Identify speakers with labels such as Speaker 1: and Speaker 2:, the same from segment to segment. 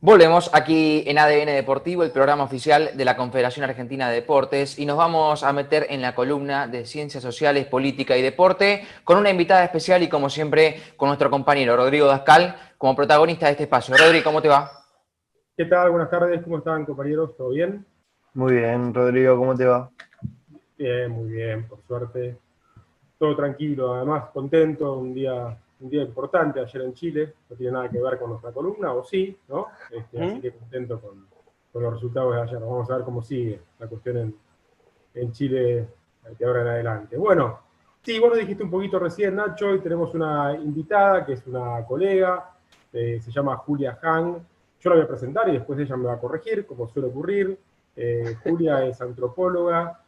Speaker 1: Volvemos aquí en ADN Deportivo, el programa oficial de la Confederación Argentina de Deportes, y nos vamos a meter en la columna de Ciencias Sociales, Política y Deporte con una invitada especial y, como siempre, con nuestro compañero Rodrigo Dascal como protagonista de este espacio. Rodrigo, ¿cómo te va?
Speaker 2: ¿Qué tal? Buenas tardes, ¿cómo están, compañeros? ¿Todo bien?
Speaker 3: Muy bien, Rodrigo, ¿cómo te va?
Speaker 2: Bien, muy bien, por suerte. Todo tranquilo, además contento, un día importante ayer en Chile, no tiene nada que ver con nuestra columna, o sí, ¿no? Así que contento con los resultados de ayer. Vamos a ver cómo sigue la cuestión en Chile de ahora en adelante. Bueno, sí, vos lo dijiste un poquito recién, Nacho, hoy tenemos una invitada que es una colega, se llama Julia Han. Yo la voy a presentar y después ella me va a corregir, como suele ocurrir. Julia es antropóloga,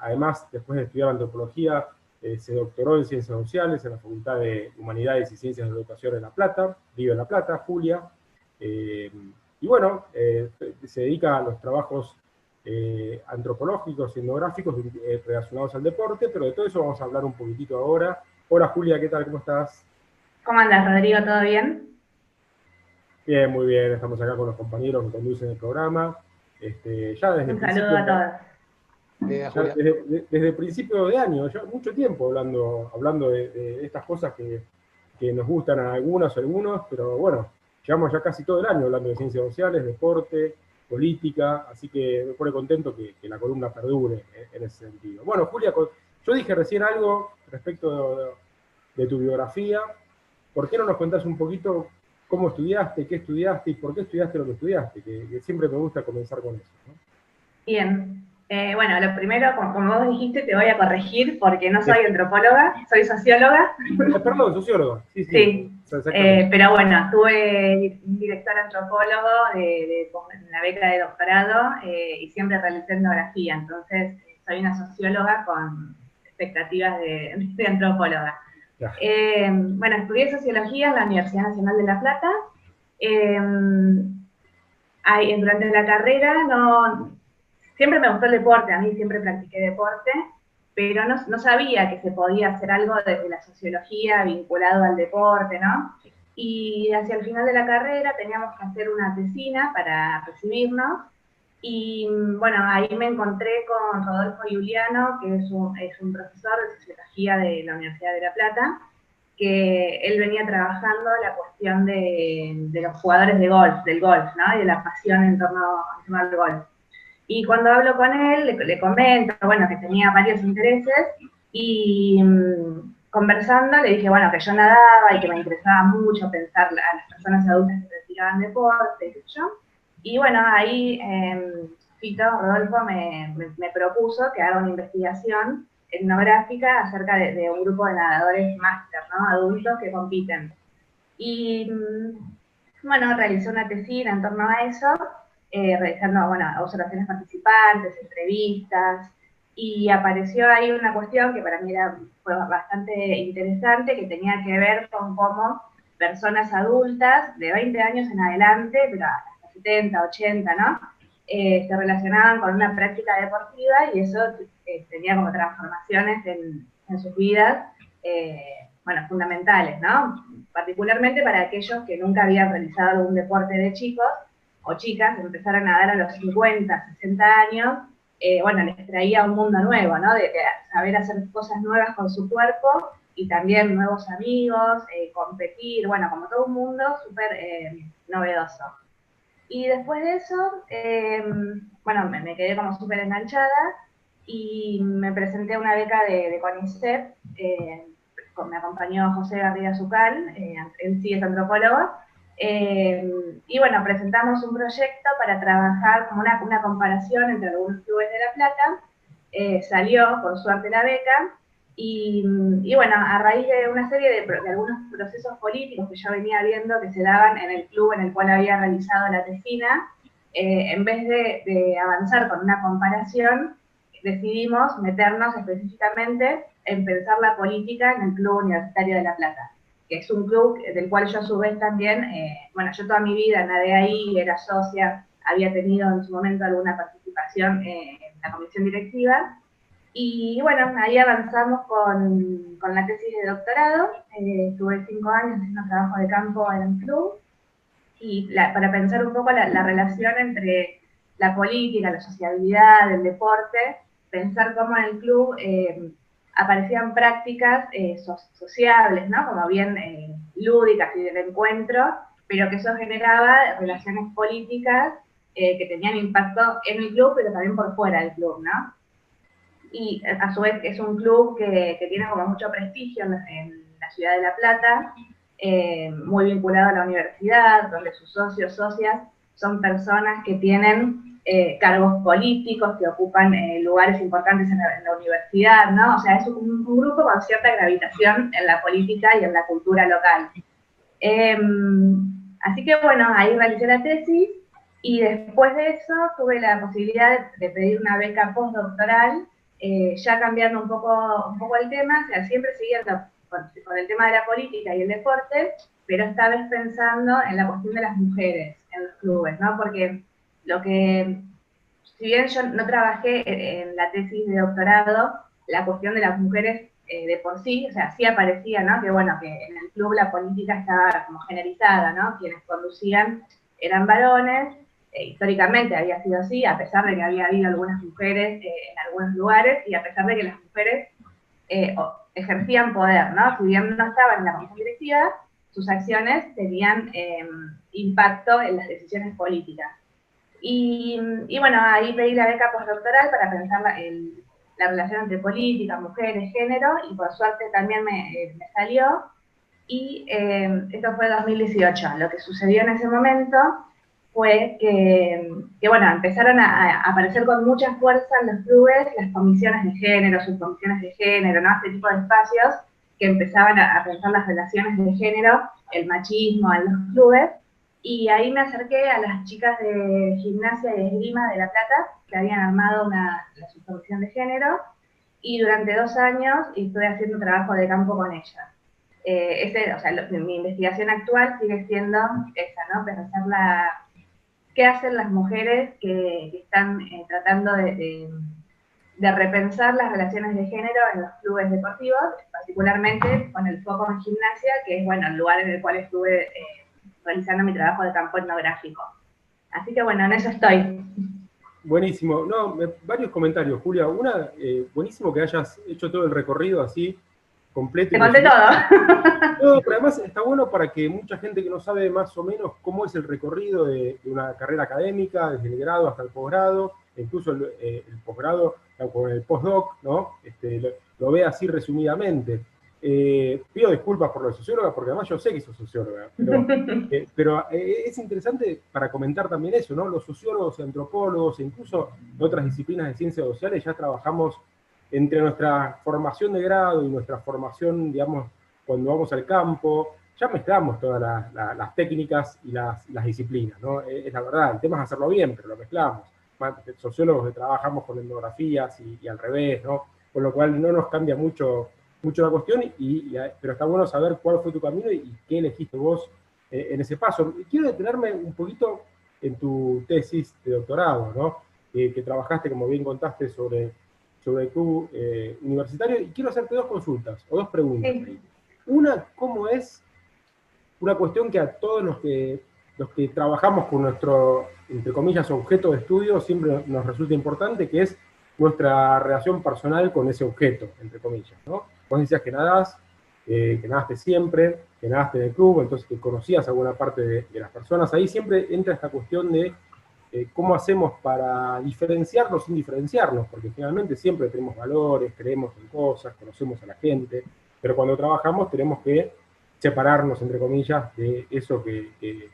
Speaker 2: además, después de estudiar antropología, se doctoró en Ciencias Sociales en la Facultad de Humanidades y Ciencias de la Educación en La Plata, vive en La Plata, Julia. Y bueno, se dedica a los trabajos antropológicos y etnográficos relacionados al deporte, pero de todo eso vamos a hablar un poquitito ahora. Hola Julia, ¿qué tal? ¿Cómo estás?
Speaker 4: ¿Cómo andas, Rodrigo? ¿Todo bien?
Speaker 2: Bien, muy bien, estamos acá con los compañeros que conducen el programa. Ya desde el
Speaker 4: Un saludo
Speaker 2: principio,
Speaker 4: a todos.
Speaker 2: desde el principio de año, ya mucho tiempo hablando de estas cosas que nos gustan a algunos, pero bueno, llevamos ya casi todo el año hablando de ciencias sociales, deporte, política, así que me pone contento que la columna perdure en ese sentido. Bueno, Julia, yo dije recién algo respecto de tu biografía. ¿Por qué no nos contás un poquito cómo estudiaste, qué estudiaste y por qué estudiaste lo que estudiaste? Que siempre me gusta comenzar con eso, ¿no?
Speaker 4: Bien. Bueno, lo primero, como vos dijiste, te voy a corregir porque no soy antropóloga, soy socióloga.
Speaker 2: Perdón, sociólogo. Sí,
Speaker 4: Sí.
Speaker 2: Exactamente.
Speaker 4: Pero bueno, tuve un director antropólogo de la beca de doctorado y siempre realicé etnografía, entonces soy una socióloga con expectativas de antropóloga.
Speaker 2: Ya.
Speaker 4: Bueno, estudié sociología en la Universidad Nacional de La Plata. Eh, Durante la carrera siempre me gustó el deporte, a mí siempre practiqué deporte, pero no sabía que se podía hacer algo desde la sociología vinculado al deporte, ¿no? Y hacia el final de la carrera teníamos que hacer una tesina para recibirnos, y bueno, ahí me encontré con Rodolfo Giuliano, que es un profesor de sociología de la Universidad de La Plata, que él venía trabajando la cuestión de los jugadores de golf, del golf, ¿no? Y de la pasión en torno al golf. Y cuando hablo con él, le comento, bueno, que tenía varios intereses, y conversando le dije, bueno, que yo nadaba y que me interesaba mucho pensar a las personas adultas que practicaban deporte, qué sé yo. Y bueno, ahí Fito, Rodolfo, me propuso que haga una investigación etnográfica acerca de un grupo de nadadores máster, ¿no? Adultos que compiten. Y bueno, realicé una tesina en torno a eso, realizando, bueno, observaciones participantes, entrevistas, y apareció ahí una cuestión que para mí fue bastante interesante, que tenía que ver con cómo personas adultas de 20 años en adelante, pero hasta 70, 80, ¿no? Se relacionaban con una práctica deportiva, y eso tenía como transformaciones en sus vidas, bueno, fundamentales, ¿no? Particularmente para aquellos que nunca habían realizado algún deporte de chicos o chicas, empezar a nadar a los 50, 60 años, bueno, les traía un mundo nuevo, ¿no? De saber hacer cosas nuevas con su cuerpo y también nuevos amigos, competir, bueno, como todo un mundo súper novedoso. Y después de eso, bueno, me quedé como súper enganchada y me presenté a una beca de CONICET. Me acompañó José Garriga Zucal, él sí es antropólogo, y bueno, presentamos un proyecto para trabajar como una comparación entre algunos clubes de La Plata. Salió, por suerte, la beca, y bueno, a raíz de una serie de algunos procesos políticos que yo venía viendo que se daban en el club en el cual había realizado la tesina, en vez de avanzar con una comparación, decidimos meternos específicamente en pensar la política en el Club Universitario de La Plata, que es un club del cual yo a su vez también, bueno, yo toda mi vida nadé ahí, era socia, había tenido en su momento alguna participación en la comisión directiva, y bueno, ahí avanzamos con la tesis de doctorado. Estuve 5 años haciendo trabajo de campo en el club, y para pensar un poco la relación entre la política, la sociabilidad, el deporte, pensar cómo en el club aparecían prácticas sociables, ¿no? Como bien lúdicas y del encuentro, pero que eso generaba relaciones políticas que tenían impacto en el club, pero también por fuera del club, ¿no? Y a su vez es un club que tiene como mucho prestigio en la ciudad de La Plata, muy vinculado a la universidad, donde sus socios, socias, son personas que tienen cargos políticos, que ocupan lugares importantes en la universidad, ¿no? O sea, es un grupo con cierta gravitación en la política y en la cultura local. Así que bueno, ahí realicé la tesis, y después de eso tuve la posibilidad de pedir una beca postdoctoral, ya cambiando un poco el tema, o sea, siempre siguiendo con el tema de la política y el deporte, pero esta vez pensando en la cuestión de las mujeres en los clubes, ¿no? Porque si bien yo no trabajé en la tesis de doctorado, la cuestión de las mujeres de por sí, o sea, sí aparecía, ¿no? Que bueno, que en el club la política estaba como generalizada, ¿no? Quienes conducían eran varones, históricamente había sido así, a pesar de que había habido algunas mujeres en algunos lugares, y a pesar de que las mujeres ejercían poder, ¿no? Si bien no estaban en la comisión directiva, sus acciones tenían impacto en las decisiones políticas. Y bueno, ahí pedí la beca postdoctoral para pensar la relación entre política, mujeres, género, y por suerte también me salió. Y esto fue 2018. Lo que sucedió en ese momento fue que bueno, empezaron a aparecer con mucha fuerza en los clubes las comisiones de género, subcomisiones de género, ¿no? Este tipo de espacios que empezaban a pensar las relaciones de género, el machismo en los clubes. Y ahí me acerqué a las chicas de gimnasia y esgrima de La Plata, que habían armado la subcomisión de género, y durante 2 años estuve haciendo trabajo de campo con ellas. O sea, mi investigación actual sigue siendo esa, ¿no? Pensar qué hacen las mujeres que están tratando de repensar las relaciones de género en los clubes deportivos, particularmente con el foco en gimnasia, que es, bueno, el lugar en el cual estuve realizando mi trabajo de campo etnográfico. Así que bueno, en eso estoy.
Speaker 2: Buenísimo. No, varios comentarios, Julia. Una, buenísimo que hayas hecho todo el recorrido así, completo.
Speaker 4: Te conté todo.
Speaker 2: No, pero además está bueno para que mucha gente que no sabe más o menos cómo es el recorrido de una carrera académica, desde el grado hasta el posgrado, incluso el posgrado con el postdoc, ¿no? Lo ve así resumidamente. Pido disculpas por lo de socióloga, porque además yo sé que sos socióloga, pero es interesante para comentar también eso, ¿no? Los sociólogos, antropólogos e incluso de otras disciplinas de ciencias sociales ya trabajamos entre nuestra formación de grado y nuestra formación, digamos, cuando vamos al campo, ya mezclamos todas las técnicas y las disciplinas, ¿no? Es la verdad, el tema es hacerlo bien, pero lo mezclamos. Sociólogos que trabajamos con etnografías y al revés, ¿no? Con lo cual no nos cambia mucho la cuestión, pero está bueno saber cuál fue tu camino y qué elegiste vos en ese paso. Quiero detenerme un poquito en tu tesis de doctorado, ¿no? Que trabajaste, como bien contaste, sobre tu universitario, y quiero hacerte 2 consultas, o 2 preguntas.
Speaker 4: Sí.
Speaker 2: Una, ¿cómo es una cuestión que a todos los que trabajamos con nuestro, entre comillas, objeto de estudio, siempre nos resulta importante, que es nuestra relación personal con ese objeto, entre comillas, ¿no? Vos decías que nadaste siempre, que nadaste en el club, entonces que conocías alguna parte de las personas. Ahí siempre entra esta cuestión de cómo hacemos para diferenciarnos sin diferenciarnos, porque finalmente siempre tenemos valores, creemos en cosas, conocemos a la gente, pero cuando trabajamos tenemos que separarnos, entre comillas, de eso que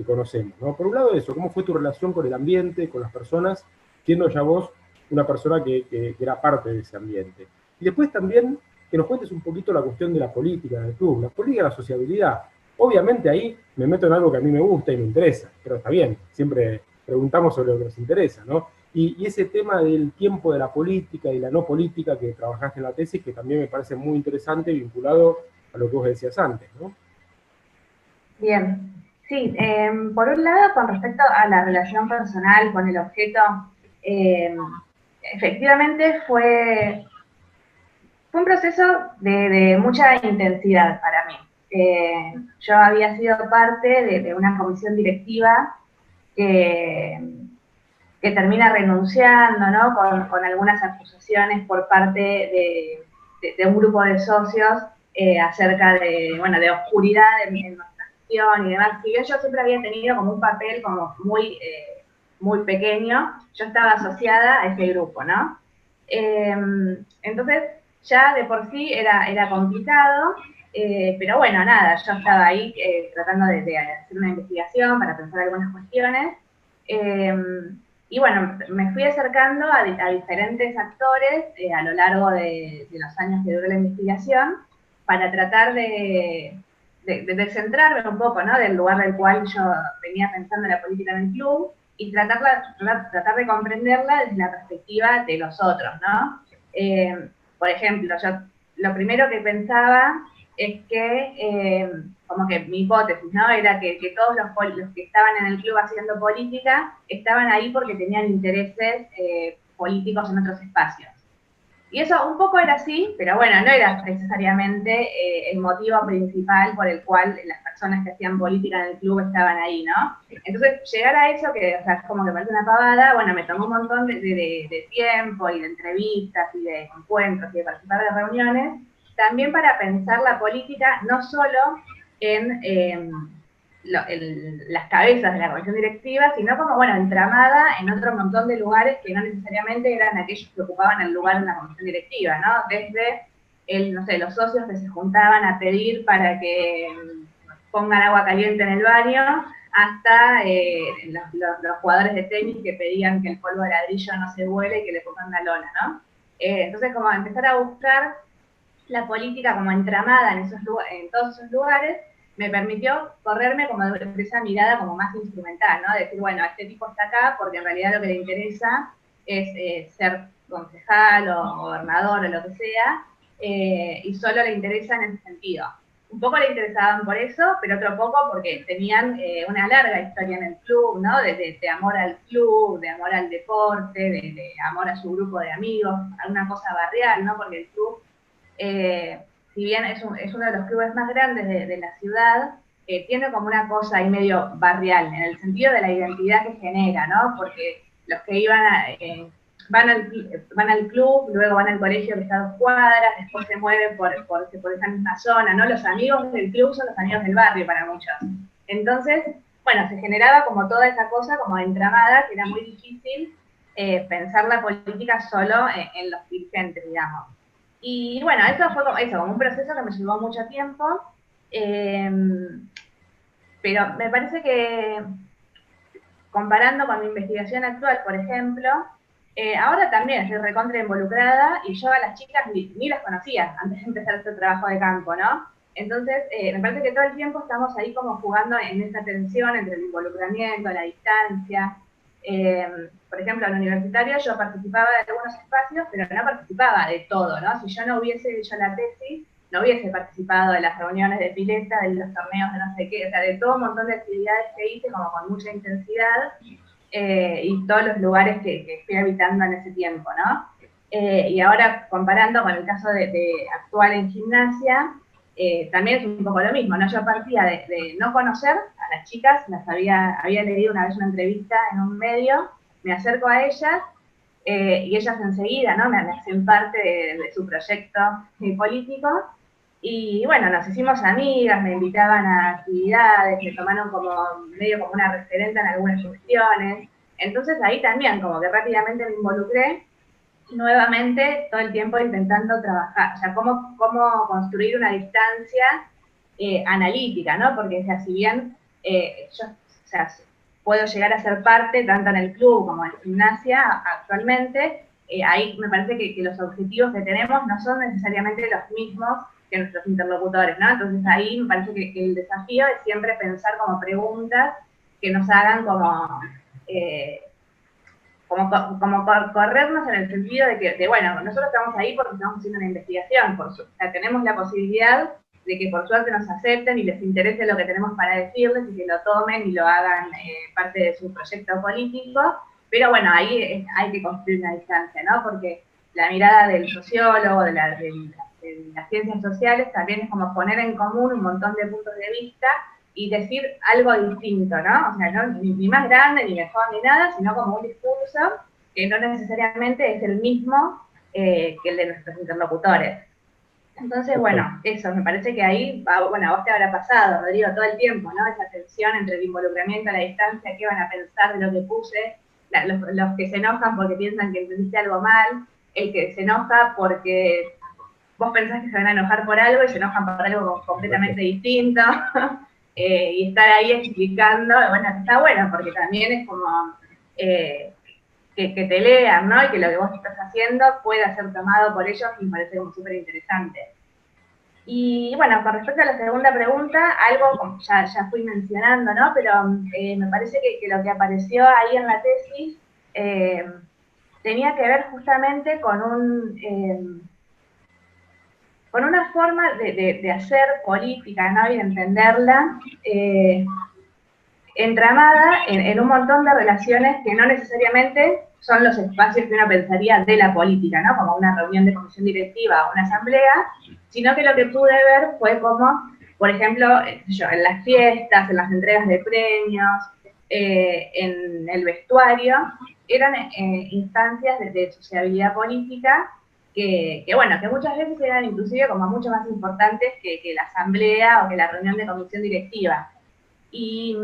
Speaker 2: conocemos, ¿no? Por un lado eso, ¿cómo fue tu relación con el ambiente, con las personas, siendo ya vos una persona que era parte de ese ambiente? Y después también que nos cuentes un poquito la cuestión de la política del club, la política de la sociabilidad. Obviamente ahí me meto en algo que a mí me gusta y me interesa, pero está bien, siempre preguntamos sobre lo que nos interesa, ¿no? Y ese tema del tiempo de la política y la no política que trabajaste en la tesis, que también me parece muy interesante, vinculado a lo que vos decías antes, ¿no?
Speaker 4: Bien. Sí, por un lado, con respecto a la relación personal con el objeto, efectivamente fue un proceso de mucha intensidad para mí. Yo había sido parte de una comisión directiva que termina renunciando, ¿no? Con algunas acusaciones por parte de un grupo de socios acerca de oscuridad en nuestra gestión y demás. Si bien yo siempre había tenido como un papel como muy pequeño, yo estaba asociada a ese grupo, ¿no? Entonces, ya de por sí era complicado, pero bueno, nada, yo estaba ahí tratando de hacer una investigación para pensar algunas cuestiones. Y bueno, me fui acercando a diferentes actores a lo largo de los años que duró la investigación para tratar de descentrarme un poco, ¿no? Del lugar del cual yo venía pensando en la política en el club y tratar de comprenderla desde la perspectiva de los otros, ¿no? Por ejemplo, yo lo primero que pensaba es que, como que mi hipótesis, ¿no? Era que todos los que estaban en el club haciendo política estaban ahí porque tenían intereses políticos en otros espacios. Y eso un poco era así, pero bueno, no era necesariamente el motivo principal por el cual las personas que hacían política en el club estaban ahí, ¿no? Entonces, llegar a eso, que o sea, es como que parece una pavada, bueno, me tomó un montón de tiempo y de entrevistas y de encuentros y de participar de reuniones, también para pensar la política no solo en las cabezas de la comisión directiva, sino como, bueno, entramada en otro montón de lugares que no necesariamente eran aquellos que ocupaban el lugar en la comisión directiva, ¿no? Desde, no sé, los socios que se juntaban a pedir para que pongan agua caliente en el baño, hasta los jugadores de tenis que pedían que el polvo de ladrillo no se vuele y que le pongan una lona, ¿no? Entonces, como empezar a buscar la política como entramada en todos esos lugares, me permitió correrme como de esa mirada como más instrumental, ¿no? De decir, bueno, este tipo está acá porque en realidad lo que le interesa es ser concejal o gobernador o lo que sea, y solo le interesa en ese sentido. Un poco le interesaban por eso, pero otro poco porque tenían una larga historia en el club, ¿no? De amor al club, de amor al deporte, de amor a su grupo de amigos, alguna cosa barrial, ¿no? Porque el club, si bien es uno de los clubes más grandes de la ciudad, tiene como una cosa ahí medio barrial, en el sentido de la identidad que genera, ¿no? Porque los que van al club, luego van al colegio que está a 2 cuadras, después se mueven por esa misma zona, ¿no? Los amigos del club son los amigos del barrio para muchos. Entonces, bueno, se generaba como toda esa cosa como entramada, que era muy difícil pensar la política solo en los dirigentes, digamos. Y bueno, eso fue como un proceso que me llevó mucho tiempo, pero me parece que comparando con mi investigación actual, por ejemplo, ahora también estoy recontra involucrada y yo a las chicas ni las conocía antes de empezar este trabajo de campo, ¿no? Entonces, me parece que todo el tiempo estamos ahí como jugando en esa tensión entre el involucramiento, la distancia. Por ejemplo, en el universitario yo participaba de algunos espacios, pero no participaba de todo, ¿no? Si yo no hubiese hecho la tesis, no hubiese participado de las reuniones de pileta, de los torneos de no sé qué, o sea, de todo un montón de actividades que hice como con mucha intensidad, y todos los lugares que fui habitando en ese tiempo, ¿no? Y ahora, comparando con el caso de actual en gimnasia, también es un poco lo mismo, ¿no? Yo partía de no conocer a las chicas, había leído una vez una entrevista en un medio, me acerco a ellas, y ellas enseguida, ¿no? Me hacen parte de su proyecto político, y bueno, nos hicimos amigas, me invitaban a actividades, me tomaron medio como una referente en algunas cuestiones, entonces ahí también como que rápidamente me involucré, nuevamente todo el tiempo intentando trabajar, o sea, cómo construir una distancia analítica, ¿no? Porque, o sea, si bien yo, o sea, puedo llegar a ser parte tanto en el club como en gimnasia actualmente, ahí me parece que los objetivos que tenemos no son necesariamente los mismos que nuestros interlocutores, ¿no? Entonces ahí me parece que el desafío es siempre pensar como preguntas que nos hagan como corrernos en el sentido de que, bueno, nosotros estamos ahí porque estamos haciendo una investigación, o sea, tenemos la posibilidad de que por suerte nos acepten y les interese lo que tenemos para decirles y que lo tomen y lo hagan parte de su proyecto político, pero bueno, ahí hay que construir una distancia, ¿no? Porque la mirada del sociólogo, de las ciencias sociales también es como poner en común un montón de puntos de vista y decir algo distinto, ¿no? O sea, no ni más grande, ni mejor, ni nada, sino como un discurso que no necesariamente es el mismo que el de nuestros interlocutores. Entonces, bueno, eso, me parece que ahí, bueno, a vos te habrá pasado, Rodrigo, todo el tiempo, ¿no? Esa tensión entre el involucramiento a la distancia, qué van a pensar de lo que puse, los que se enojan porque piensan que entendiste algo mal, el que se enoja porque vos pensás que se van a enojar por algo y se enojan por algo completamente distinto, y estar ahí explicando, bueno, está bueno, porque también es como que te lean, ¿no? Y que lo que vos estás haciendo pueda ser tomado por ellos, y me parece como súper interesante. Y bueno, con respecto a la segunda pregunta, algo como ya fui mencionando, ¿no? Pero me parece que lo que apareció ahí en la tesis tenía que ver justamente con con una forma de hacer política, ¿no? Y de entenderla entramada en un montón de relaciones que no necesariamente son los espacios que uno pensaría de la política, ¿no? Como una reunión de comisión directiva o una asamblea, sino que lo que pude ver fue como, por ejemplo, en las fiestas, en las entregas de premios, en el vestuario, eran instancias de sociabilidad política que, bueno, que muchas veces eran inclusive como mucho más importantes que la asamblea o que la reunión de comisión directiva. Y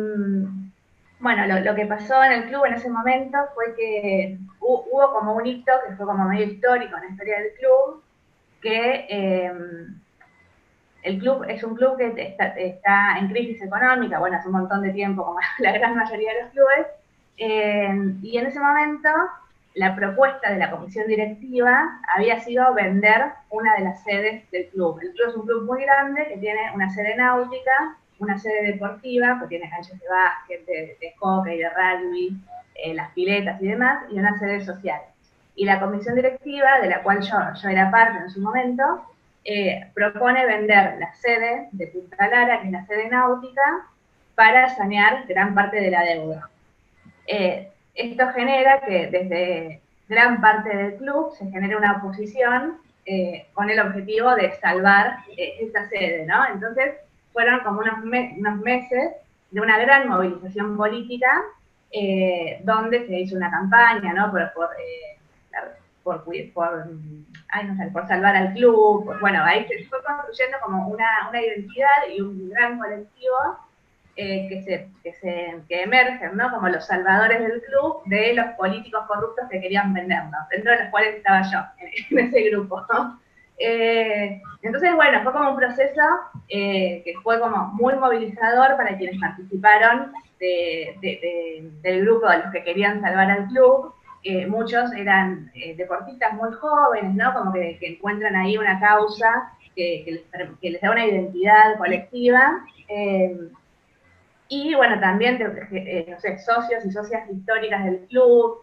Speaker 4: bueno, lo que pasó en el club en ese momento fue que hubo como un hito que fue como medio histórico en la historia del club, que el club es un club que está en crisis económica, bueno, hace un montón de tiempo, como la gran mayoría de los clubes, y en ese momento la propuesta de la comisión directiva había sido vender una de las sedes del club. El club es un club muy grande que tiene una sede náutica, una sede deportiva, que tiene canchas de básquet, de hockey, de rugby, las piletas y demás, y una sede social. Y la comisión directiva, de la cual yo era parte en su momento, propone vender la sede de Punta Lara, que es la sede náutica, para sanear gran parte de la deuda. Esto genera que desde gran parte del club se genere una oposición con el objetivo de salvar esta sede, ¿no? Entonces fueron como unos meses de una gran movilización política donde se hizo una campaña, ¿no? Por salvar al club. Bueno, ahí se fue construyendo como una identidad y un gran colectivo que emergen, ¿no? Como los salvadores del club de los políticos corruptos que querían vendernos, dentro de los cuales estaba yo, en ese grupo, ¿no? Entonces, bueno, fue como un proceso que fue como muy movilizador para quienes participaron del grupo de los que querían salvar al club. Muchos eran deportistas muy jóvenes, ¿no? Como que encuentran ahí una causa que les da una identidad colectiva. Y bueno, también, no sé, socios y socias históricas del club.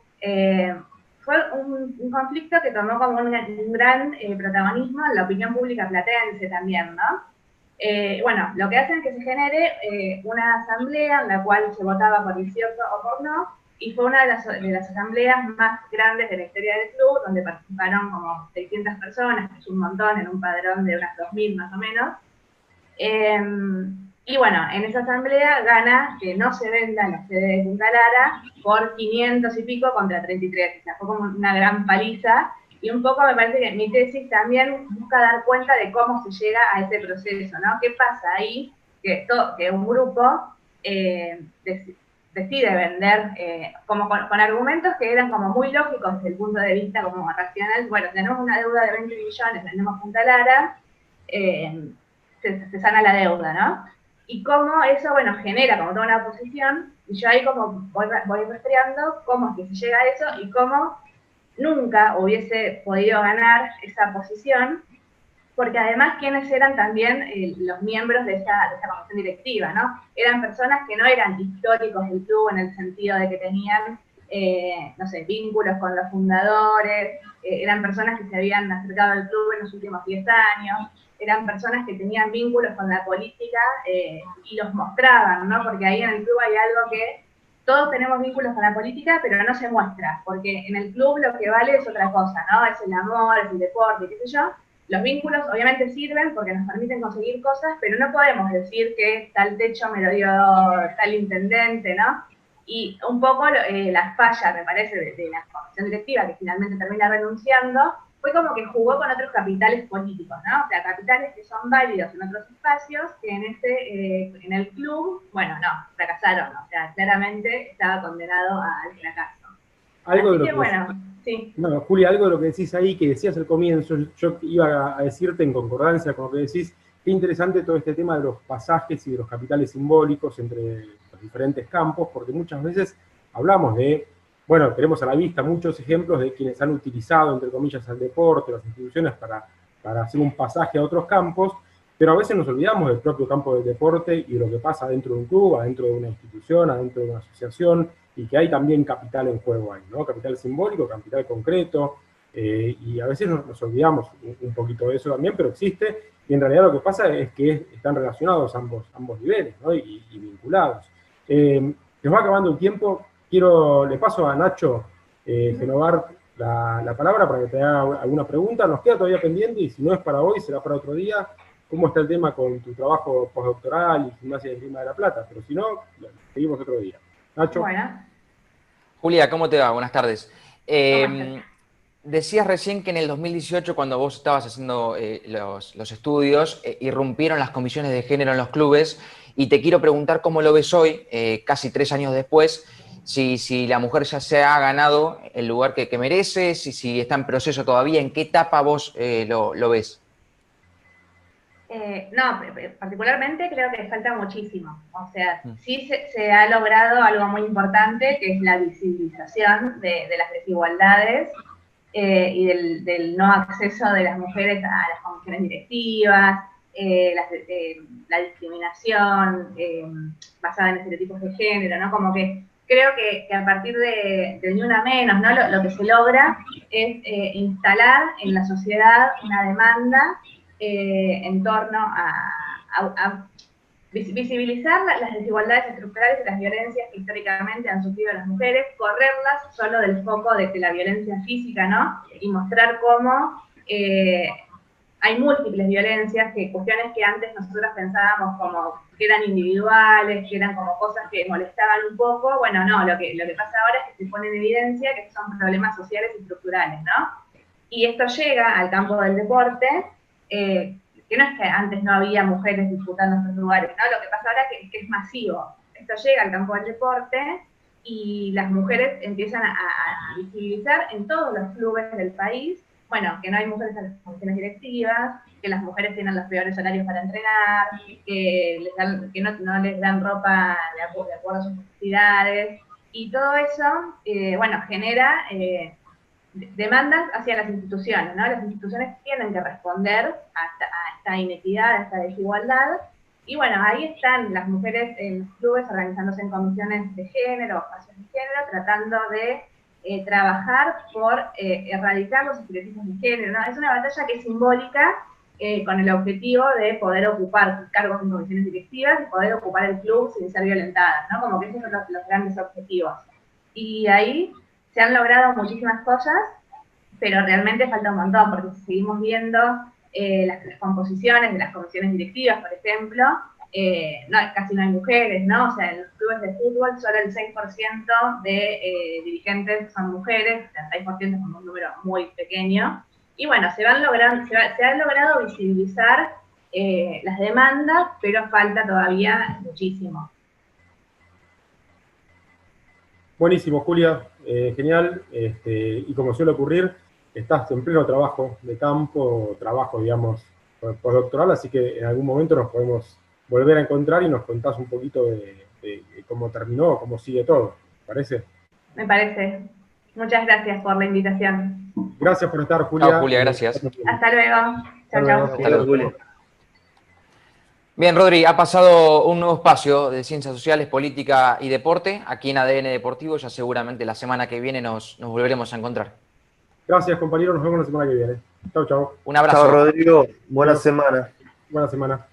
Speaker 4: Fue un conflicto que tomó como un gran protagonismo en la opinión pública platense también, ¿no? Bueno, lo que hace es que se genere una asamblea en la cual se votaba por el cierto o por no, y fue una de las asambleas más grandes de la historia del club, donde participaron como 600 personas, que es un montón, en un padrón de unas 2000 más o menos. Y bueno, en esa asamblea gana que no se venda la sede de Punta Lara por 500 y pico contra 33. O sea, fue como una gran paliza. Y un poco me parece que mi tesis también busca dar cuenta de cómo se llega a ese proceso, ¿no? ¿Qué pasa ahí? Que un grupo decide vender como con argumentos que eran como muy lógicos desde el punto de vista como racional. Bueno, tenemos una deuda de 20 millones, vendemos Punta Lara, se sana la deuda, ¿no? Y cómo eso, bueno, genera como toda una oposición, y yo ahí como voy rastreando cómo es que se llega a eso y cómo nunca hubiese podido ganar esa posición, porque además quiénes eran también los miembros de esa comisión directiva, ¿no? Eran personas que no eran históricos del club en el sentido de que tenían, no sé, vínculos con los fundadores, eran personas que se habían acercado al club en los últimos 10 años, eran personas que tenían vínculos con la política y los mostraban, ¿no? Porque ahí en el club hay algo que todos tenemos vínculos con la política, pero no se muestra, porque en el club lo que vale es otra cosa, ¿no? Es el amor, es el deporte, qué sé yo, los vínculos obviamente sirven porque nos permiten conseguir cosas, pero no podemos decir que tal techo me lo dio tal intendente, ¿no? Y un poco la falla, me parece, de la comisión directiva, que finalmente termina renunciando, fue como que jugó con otros capitales políticos, ¿no? O sea, capitales que son válidos en otros espacios, que en el club, bueno, no, fracasaron, o sea, claramente estaba condenado al fracaso.
Speaker 2: Algo
Speaker 4: Así
Speaker 2: de lo
Speaker 4: que,
Speaker 2: que
Speaker 4: bueno, sí.
Speaker 2: No, Julia, algo de lo que decís ahí, que decías al comienzo, yo iba a decirte en concordancia con lo que decís, qué interesante todo este tema de los pasajes y de los capitales simbólicos entre los diferentes campos, porque muchas veces hablamos de, bueno, tenemos a la vista muchos ejemplos de quienes han utilizado, entre comillas, al deporte, las instituciones para hacer un pasaje a otros campos, pero a veces nos olvidamos del propio campo del deporte y de lo que pasa dentro de un club, adentro de una institución, adentro de una asociación, y que hay también capital en juego ahí, ¿no? Capital simbólico, capital concreto, y a veces nos olvidamos un poquito de eso también, pero existe, y en realidad lo que pasa es que están relacionados ambos niveles, ¿no? y vinculados. Nos va acabando el tiempo, le paso a Nacho Genovar la palabra para que te haga alguna pregunta, nos queda todavía pendiente, y si no es para hoy, será para otro día. ¿Cómo está el tema con tu trabajo postdoctoral y Gimnasia de Esgrima de la Plata? Pero si no, seguimos otro día. Nacho.
Speaker 4: Bueno.
Speaker 1: Julia, ¿cómo te va? Buenas tardes.
Speaker 4: ¿Cómo
Speaker 1: Decías recién que en el 2018, cuando vos estabas haciendo los estudios, irrumpieron las comisiones de género en los clubes, y te quiero preguntar cómo lo ves hoy, casi 3 años después, si la mujer ya se ha ganado el lugar que merece, si está en proceso todavía, ¿en qué etapa vos lo ves?
Speaker 4: No, particularmente creo que falta muchísimo. O sea, sí se ha logrado algo muy importante, que es la visibilización de las desigualdades y del no acceso de las mujeres a las comisiones directivas, la discriminación basada en estereotipos de género, ¿no? Como que creo que a partir de Ni Una Menos, ¿no? Lo que se logra es instalar en la sociedad una demanda en torno a visibilizar las desigualdades estructurales y las violencias que históricamente han sufrido las mujeres, correrlas solo del foco de la violencia física, ¿no? Y mostrar cómo hay múltiples violencias, cuestiones que antes nosotros pensábamos como que eran individuales, que eran como cosas que molestaban un poco. Bueno, no, lo que pasa ahora es que se pone en evidencia que son problemas sociales y estructurales, ¿no? Y esto llega al campo del deporte, que no es que antes no había mujeres disputando estos lugares, ¿no? Lo que pasa ahora es que es masivo. Esto llega al campo del deporte y las mujeres empiezan a visibilizar en todos los clubes del país, bueno, que no hay mujeres en las comisiones directivas, que las mujeres tienen los peores horarios para entrenar, que no les dan ropa de acuerdo a sus necesidades, y todo eso, bueno, genera demandas hacia las instituciones, ¿no? Las instituciones tienen que responder a esta inequidad, a esta desigualdad, y bueno, ahí están las mujeres en los clubes organizándose en comisiones de género, espacios de género, tratando de trabajar por erradicar los estereotipos de género, ¿no? Es una batalla que es simbólica, con el objetivo de poder ocupar cargos en comisiones directivas y poder ocupar el club sin ser violentadas, ¿no? Como que esos son los grandes objetivos. Y ahí se han logrado muchísimas cosas, pero realmente falta un montón, porque si seguimos viendo las composiciones de las comisiones directivas, por ejemplo, casi no hay mujeres, ¿no? O sea, en los clubes de fútbol solo el 6% de dirigentes son mujeres, o sea, 6% es un número muy pequeño. Y bueno, se ha logrado visibilizar las demandas, pero falta todavía muchísimo.
Speaker 2: Buenísimo, Julia, genial, y como suele ocurrir, estás en pleno trabajo de campo, trabajo, digamos, postdoctoral, así que en algún momento nos podemos volver a encontrar y nos contás un poquito de cómo terminó, cómo sigue todo, ¿te parece?
Speaker 4: Me parece. Muchas gracias por la invitación.
Speaker 2: Gracias por estar, Julia.
Speaker 1: Chao, Julia, gracias.
Speaker 4: Hasta luego. Chao, chao.
Speaker 1: Hasta luego,
Speaker 3: Julia.
Speaker 1: Bien, Rodri, ha pasado un nuevo espacio de Ciencias Sociales, Política y Deporte aquí en ADN Deportivo. Ya seguramente la semana que viene nos volveremos a encontrar.
Speaker 2: Gracias, compañeros. Nos vemos la semana que viene. Chau, chau.
Speaker 1: Un abrazo.
Speaker 3: Chao, Rodrigo. Buena semana.
Speaker 2: Buena semana.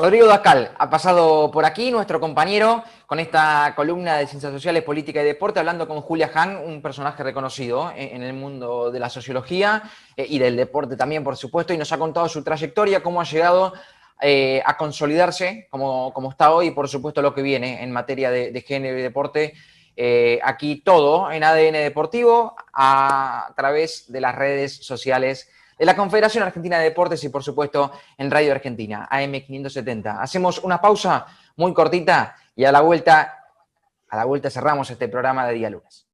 Speaker 1: Rodrigo Dascal ha pasado por aquí, nuestro compañero, con esta columna de Ciencias Sociales, Política y Deporte, hablando con Julia Hahn, un personaje reconocido en el mundo de la sociología y del deporte también, por supuesto, y nos ha contado su trayectoria, cómo ha llegado a consolidarse como está hoy y, por supuesto, lo que viene en materia de género y deporte. Aquí todo en ADN Deportivo a través de las redes sociales de la Confederación Argentina de Deportes y, por supuesto, en Radio Argentina, AM570. Hacemos una pausa muy cortita y a la vuelta cerramos este programa de día lunes.